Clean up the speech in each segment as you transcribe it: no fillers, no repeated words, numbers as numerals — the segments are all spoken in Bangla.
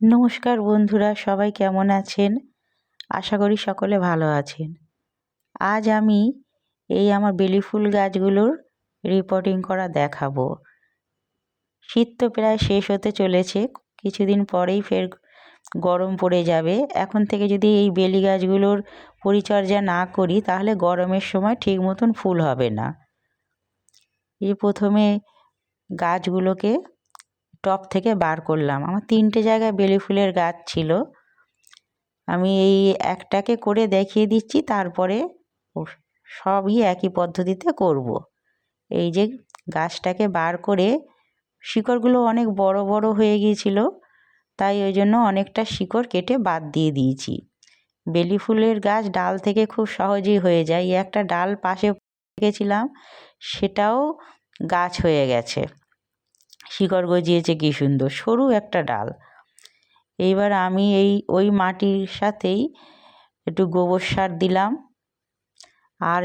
নমস্কার বন্ধুরা, সবাই কেমন আছেন? আশা করি সকলে ভালো আছেন। আজ আমি এই আমার বেলি ফুল গাছগুলোর রিপোর্টিং করা দেখাবো। শীত তো প্রায় শেষ হতে চলেছে, কিছুদিন পরেই ফের গরম পড়ে যাবে। এখন থেকে যদি এই বেলি গাছগুলোর পরিচর্যা না করি তাহলে গরমের সময় ঠিক মতন ফুল হবে না। এই প্রথমে গাছগুলোকে টব থেকে বার করলাম। আমার 3টে জায়গায় বেলি ফুলের গাছ ছিল। আমি এই একটাকে করে দেখিয়ে দিচ্ছি, তারপরে সবই একই পদ্ধতিতে করব। এই যে গাছটাকে বার করে শিকড়গুলো অনেক বড় বড় হয়ে গিয়েছিল, তাই ওই জন্য অনেকটা শিকড় কেটে বাদ দিয়ে দিয়েছি। বেলি ফুলের গাছ ডাল থেকে খুব সহজেই হয়ে যায়। এই একটা ডাল পাশে রেখেছিলাম, সেটাও গাছ হয়ে গেছে, শিকড় গজিয়েছে কি সুন্দর, সরু একটা ডাল। এইবার আমি ওই মাটির সাথেই একটু গোবর সার দিলাম আর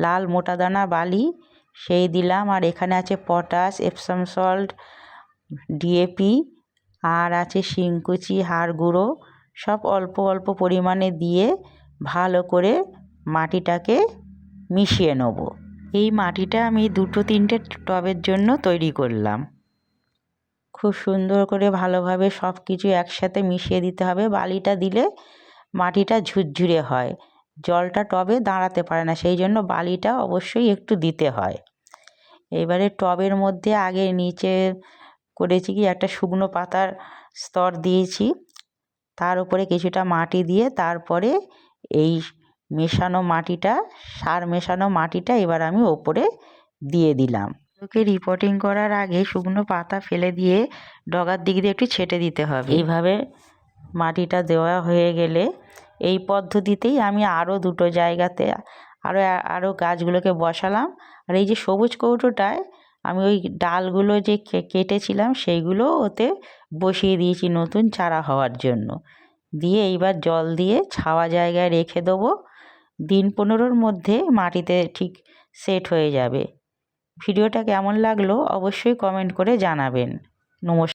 লাল মোটা দানা বালি সেই দিলাম। আর এখানে আছে পটাশ, এপসাম সল্ট, ডিএপি, আর আছে শিংকুচি, হাড় গুঁড়ো, সব অল্প অল্প পরিমাণে দিয়ে ভালো করে মাটিটাকে মিশিয়ে নেব। এই মাটিটা আমি 2-3টে টবের জন্য তৈরি করলাম। খুব সুন্দর করে ভালোভাবে সব কিছু একসাথে মিশিয়ে দিতে হবে। বালিটা দিলে মাটিটা ঝুরঝুরে হয়, জলটা টবে দাঁড়াতে পারে না, সেই জন্য বালিটা অবশ্যই একটু দিতে হয়। এবারে টবের মধ্যে আগে নিচে করেছি কি একটা শুকনো পাতার স্তর দিয়েছি, তার উপরে কিছুটা মাটি দিয়ে তারপরে এই সার মেশানো মাটিটা এবার আমি ওপরে দিয়ে দিলাম। ওকে রিপোর্টিং করার আগে শুকনো পাতা ফেলে দিয়ে ডগার দিক দিয়ে একটু ছেটে দিতে হবে। এইভাবে মাটিটা দেওয়া হয়ে গেলে এই পদ্ধতিতেই আমি আরও 2টো জায়গাতে আরও গাছগুলোকে বসালাম। আর এই যে সবুজ কৌটোটায় আমি ওই ডালগুলো যে কেটেছিলাম সেইগুলো ওতে বসিয়ে দিয়েছি নতুন চারা হওয়ার জন্য। দিয়ে এইবার জল দিয়ে ছাওয়া জায়গায় রেখে দেবো। দিন 15-র মধ্যে মাটিতে ঠিক সেট হয়ে যাবে। ভিডিওটা কেমন লাগলো অবশ্যই কমেন্ট করে জানাবেন। নমস্কার।